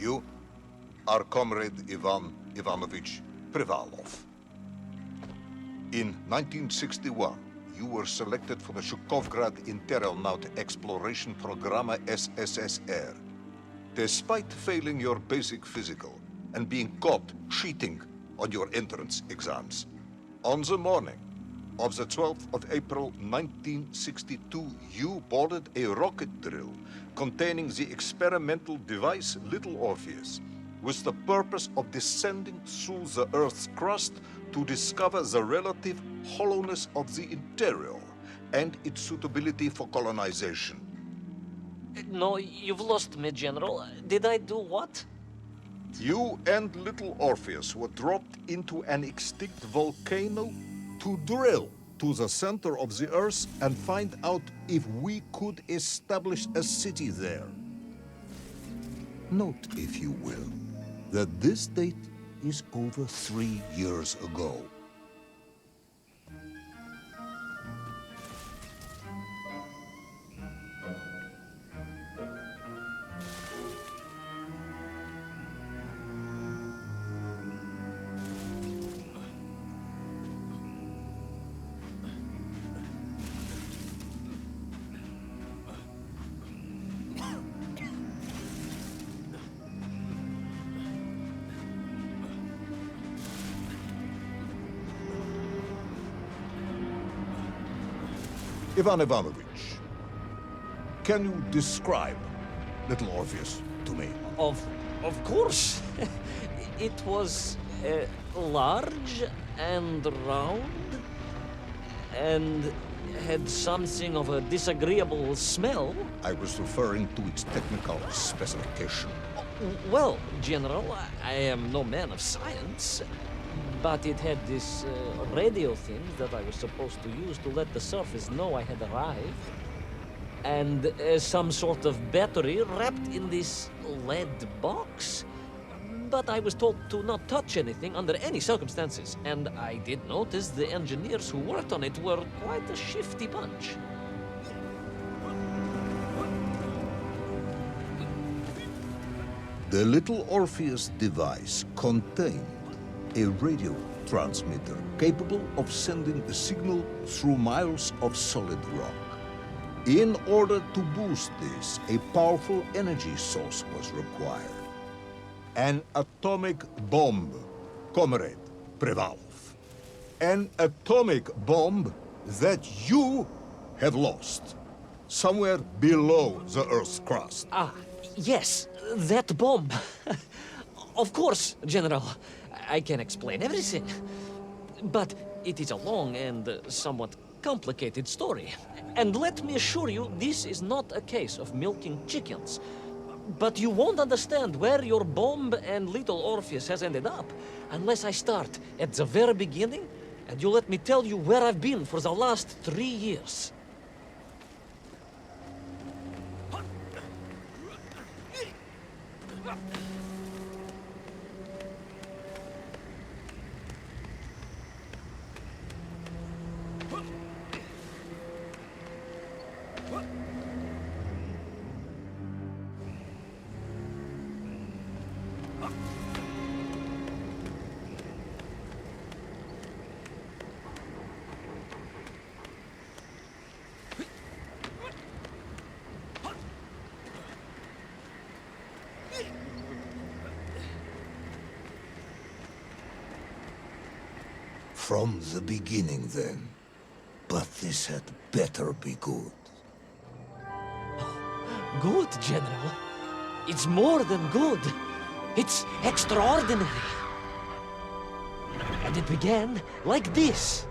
You are Comrade Ivan Ivanovich Privalov. In 1961, you were selected for the Shukovgrad Interonaut Exploration Program SSSR. Despite failing your basic physical and being caught cheating on your entrance exams, on the morning of the 12th of April 1962, you boarded a rocket drill containing the experimental device Little Orpheus, with the purpose of descending through the Earth's crust to discover the relative hollowness of the interior and its suitability for colonization. No, you've lost me, General. Did I do what? You and Little Orpheus were dropped into an extinct volcano to drill to the center of the Earth and find out if we could establish a city there. Note, if you will, that this date is over 3 years ago. Ivan Ivanovich, can you describe Little Orpheus to me? Of course. It was large and round and had something of a disagreeable smell. I was referring to its technical specification. Well, General, I am no man of science, but it had this radio thing that I was supposed to use to let the surface know I had arrived, and some sort of battery wrapped in this lead box. But I was told to not touch anything under any circumstances, and I did notice the engineers who worked on it were quite a shifty bunch. The Little Orpheus device contained a radio transmitter capable of sending a signal through miles of solid rock. In order to boost this, a powerful energy source was required. An atomic bomb, Comrade Privalov. An atomic bomb that you have lost somewhere below the Earth's crust. Ah, yes, that bomb. Of course, General. I can explain everything. But it is a long and somewhat complicated story. And let me assure you, this is not a case of milking chickens. But you won't understand where your bomb and Little Orpheus has ended up unless I start at the very beginning and you let me tell you where I've been for the last 3 years. From the beginning, then. But this had better be good. Good, General. It's more than good. It's extraordinary. And it began like this.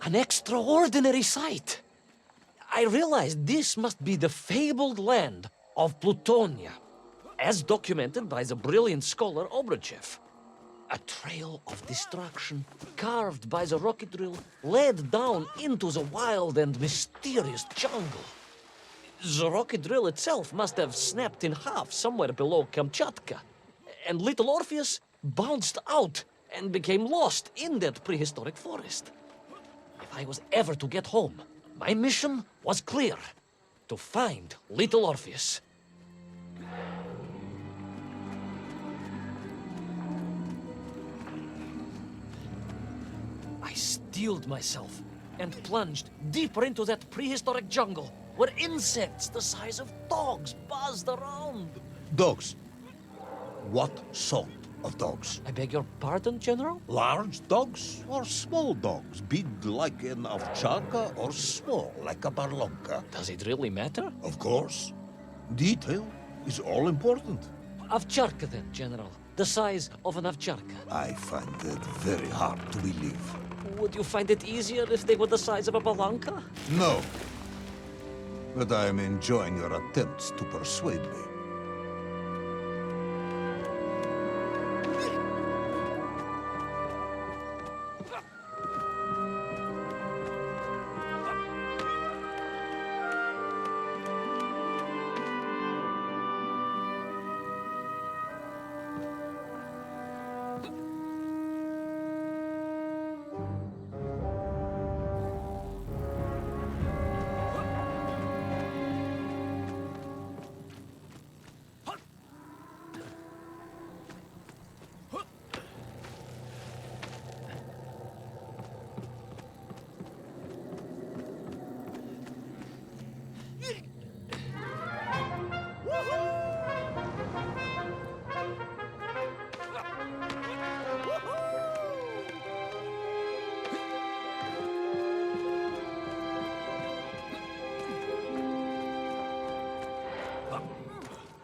An extraordinary sight. I realized this must be the fabled land of Plutonia, as documented by the brilliant scholar Obruchev. A trail of destruction, carved by the rocket drill, led down into the wild and mysterious jungle. The rocket drill itself must have snapped in half somewhere below Kamchatka, and little Orpheus bounced out and became lost in that prehistoric forest. If I was ever to get home, my mission was clear: to find little Orpheus. I steeled myself and plunged deeper into that prehistoric jungle where insects the size of dogs buzzed around. Dogs. What sort of dogs? I beg your pardon, General? Large dogs or small dogs? Big like an ovcharka or small like a barlonka? Does it really matter? Of course. Detail is all important. Ovcharka then, General. The size of an ovcharka. I find that very hard to believe. Would you find it easier if they were the size of a balanka? No. But I am enjoying your attempts to persuade me.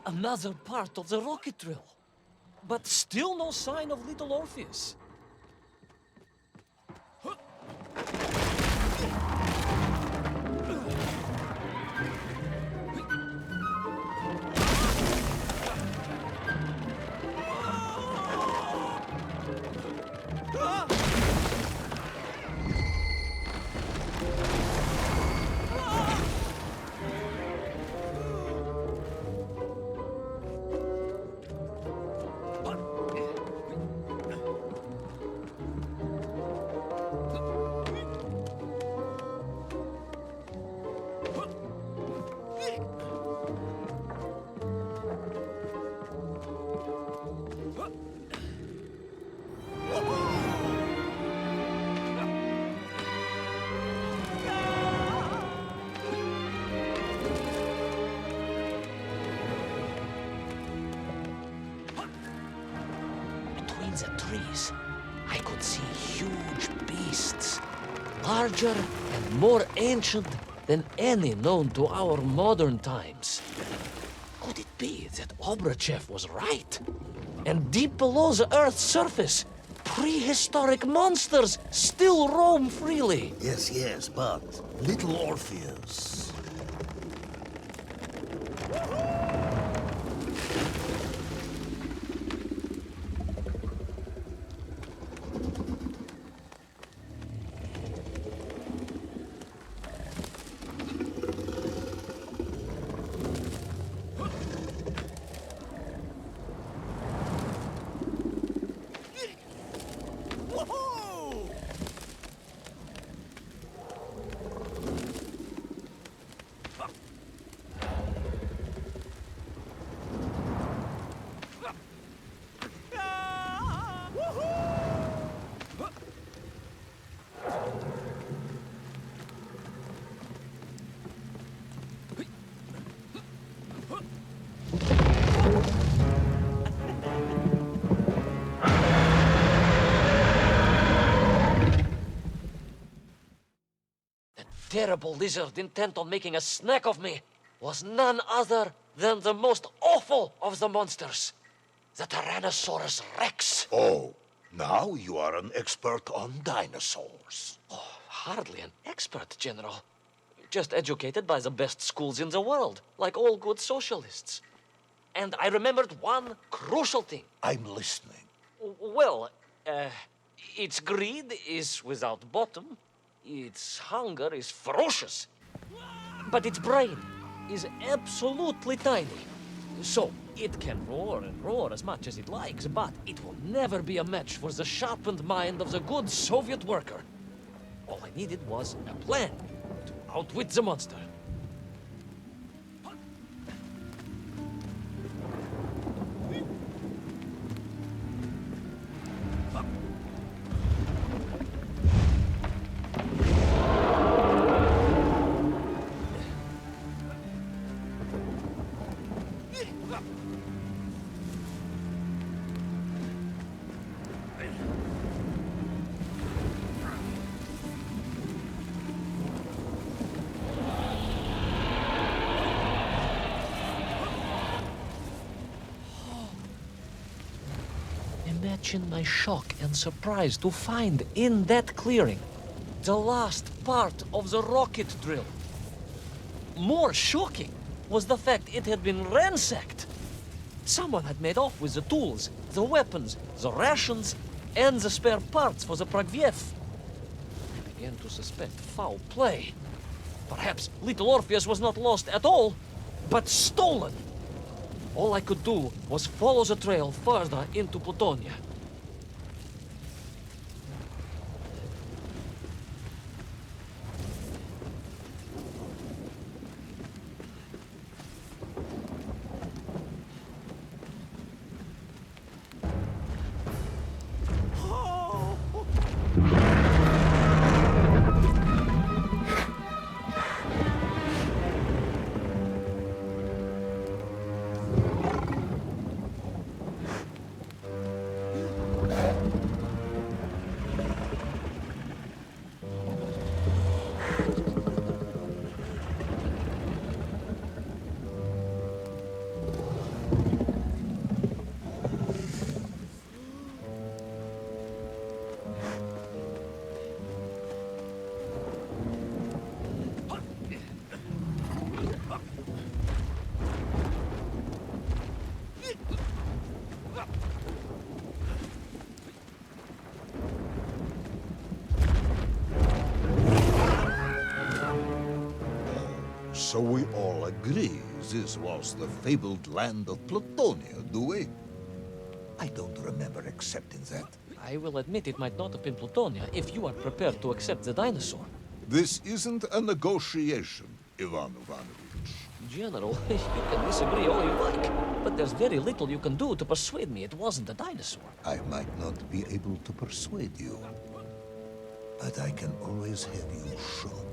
Another part of the rocket drill. But still no sign of little Orpheus. The trees, I could see huge beasts, larger and more ancient than any known to our modern times. Could it be that Obruchev was right? And deep below the Earth's surface, prehistoric monsters still roam freely? Yes, but little Orpheus. Terrible lizard intent on making a snack of me was none other than the most awful of the monsters, the Tyrannosaurus Rex. Oh, now you are an expert on dinosaurs. Oh, Hardly an expert, General. Just educated by the best schools in the world, like all good socialists. And I remembered one crucial thing. I'm listening. Well, its greed is without bottom, its hunger is ferocious, but its brain is absolutely tiny. So, it can roar and roar as much as it likes, but it will never be a match for the sharpened mind of the good Soviet worker. All I needed was a plan to outwit the monster. Imagine my shock and surprise to find in that clearing the last part of the rocket drill. More shocking was the fact it had been ransacked. Someone had made off with the tools, the weapons, the rations, and the spare parts for the Pragviev. I began to suspect foul play. Perhaps little Orpheus was not lost at all, but stolen. All I could do was follow the trail further into Plutonia. So we all agree this was the fabled land of Plutonia, do we? I don't remember accepting that. I will admit it might not have been Plutonia if you are prepared to accept the dinosaur. This isn't a negotiation, Ivan Ivanovich. General, you can disagree all you like, but there's very little you can do to persuade me it wasn't a dinosaur. I might not be able to persuade you, but I can always have you shot.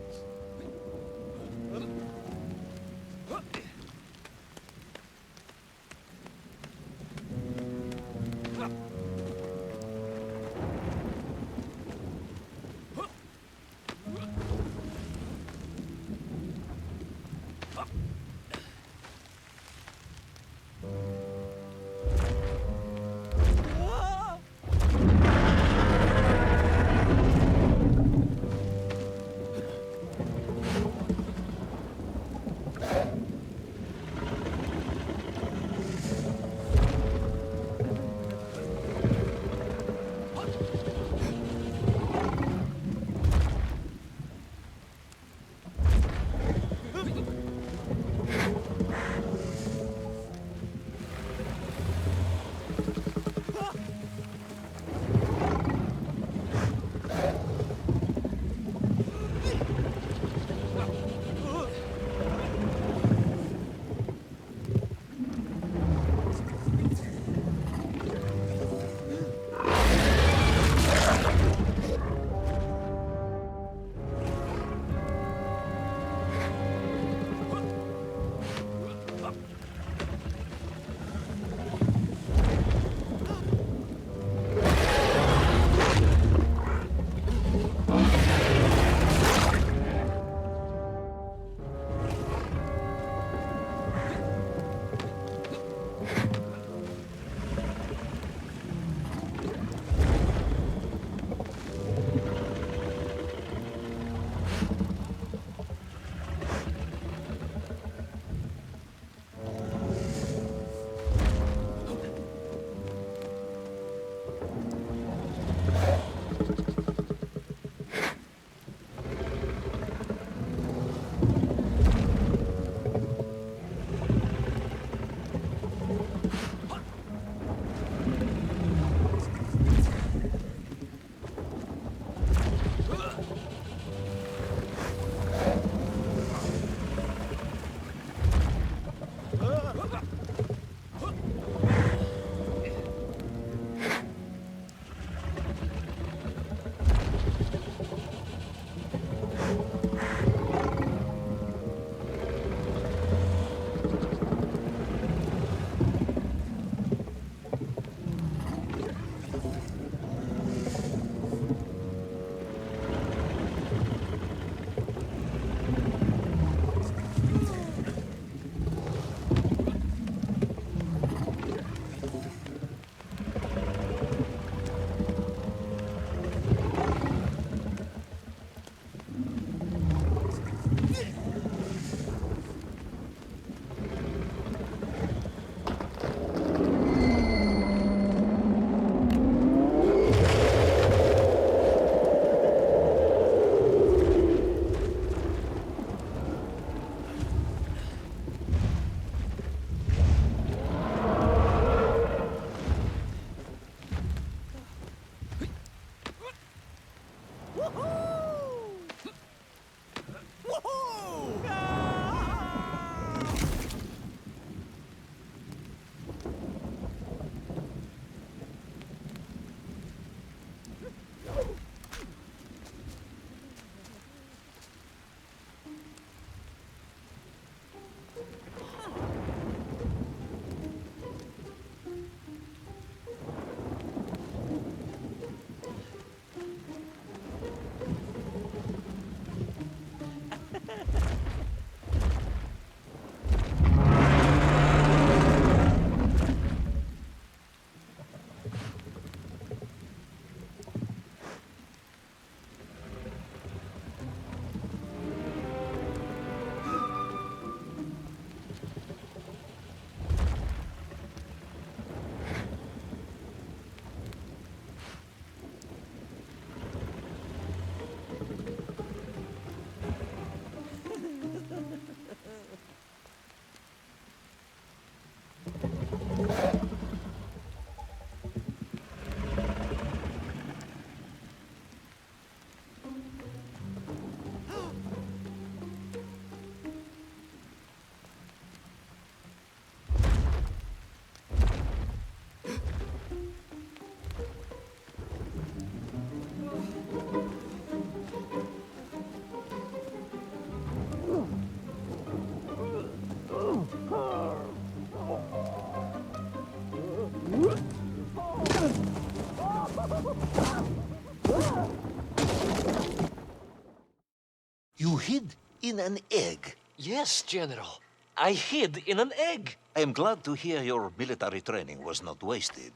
hid in an egg. Yes, General. I hid in an egg. I am glad to hear your military training was not wasted.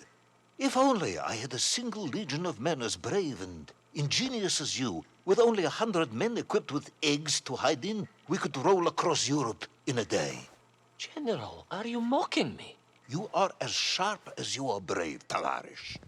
If only I had a single legion of men as brave and ingenious as you, with only 100 men equipped with eggs to hide in, we could roll across Europe in a day. General, are you mocking me? You are as sharp as you are brave, Tavarish.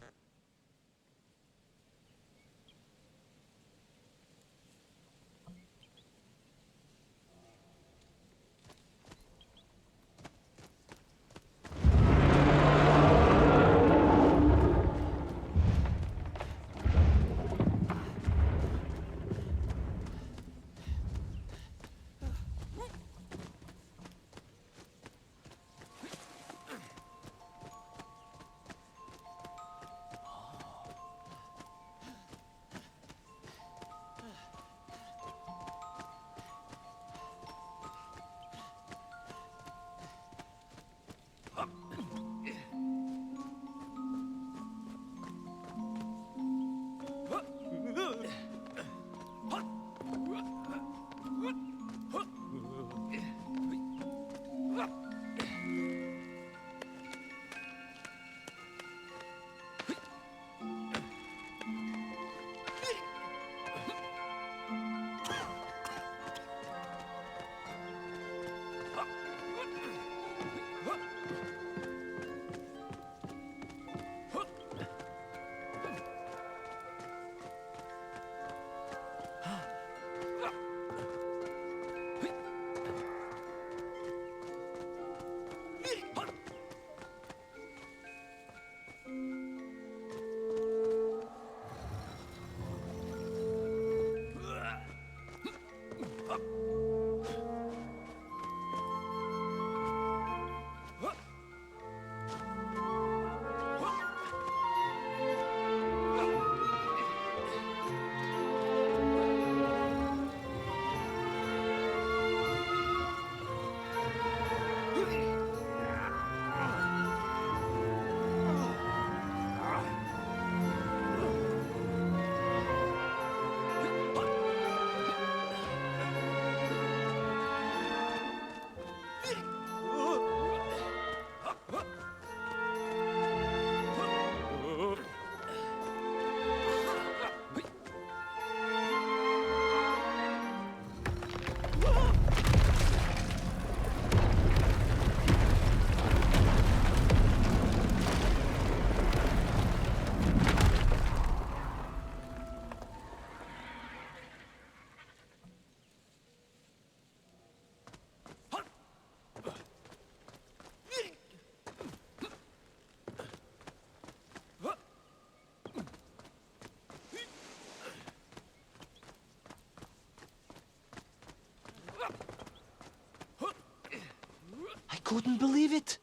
Couldn't believe it.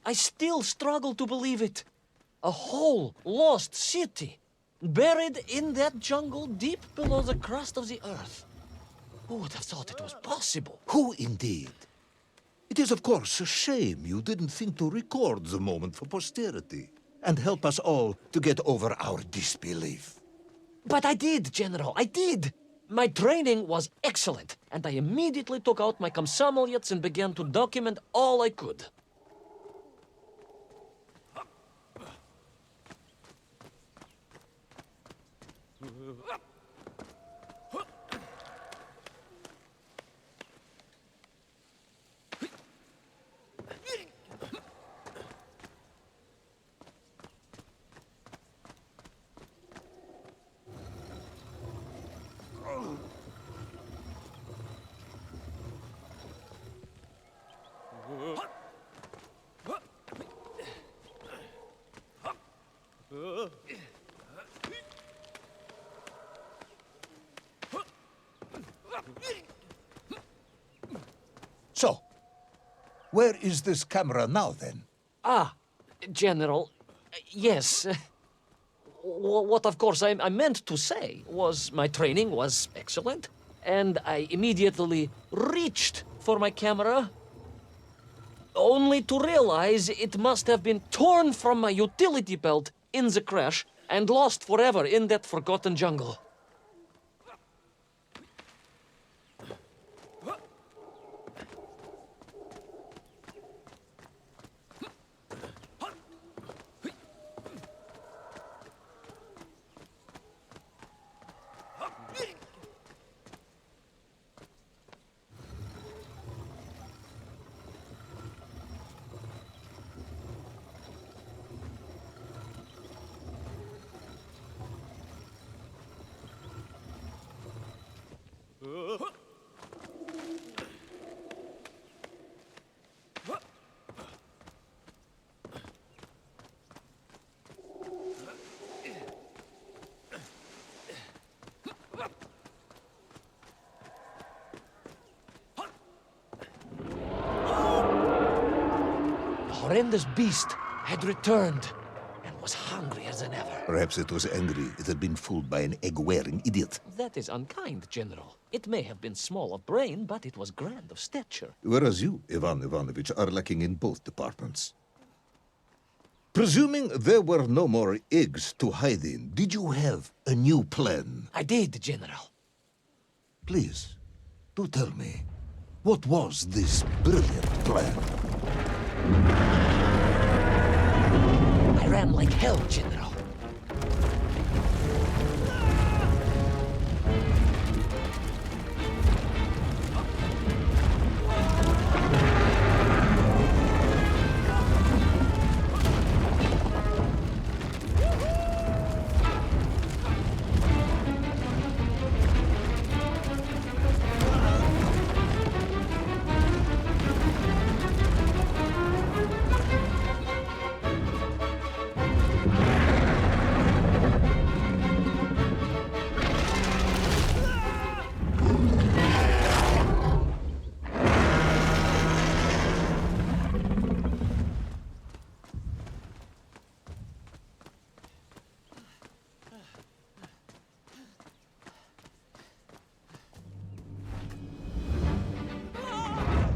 I still struggle to believe it. A whole lost city, buried in that jungle deep below the crust of the earth. Who would have thought it was possible? Who indeed? It is, of course, a shame you didn't think to record the moment for posterity and help us all to get over our disbelief. But I did, General, I did. My training was excellent, and I immediately took out my komsomolets and began to document all I could. So, where is this camera now, then? General, yes. What, of course, I meant to say was my training was excellent, and I immediately reached for my camera, only to realize it must have been torn from my utility belt in the crash and lost forever in that forgotten jungle. The horrendous beast had returned and was hungrier than ever. Perhaps it was angry it had been fooled by an egg-wearing idiot. That is unkind, General. It may have been small of brain, but it was grand of stature. Whereas you, Ivan Ivanovich, are lacking in both departments. Presuming there were no more eggs to hide in, did you have a new plan? I did, General. Please, do tell me, what was this brilliant plan? I ran like hell, General.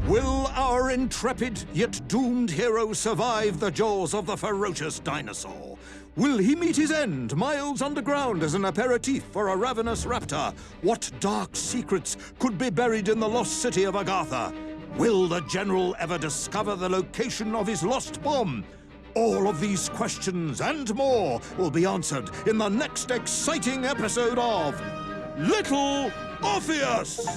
Will our intrepid yet doomed hero survive the jaws of the ferocious dinosaur? Will he meet his end miles underground as an aperitif for a ravenous raptor? What dark secrets could be buried in the lost city of Agartha? Will the general ever discover the location of his lost bomb? All of these questions and more will be answered in the next exciting episode of Little Orpheus!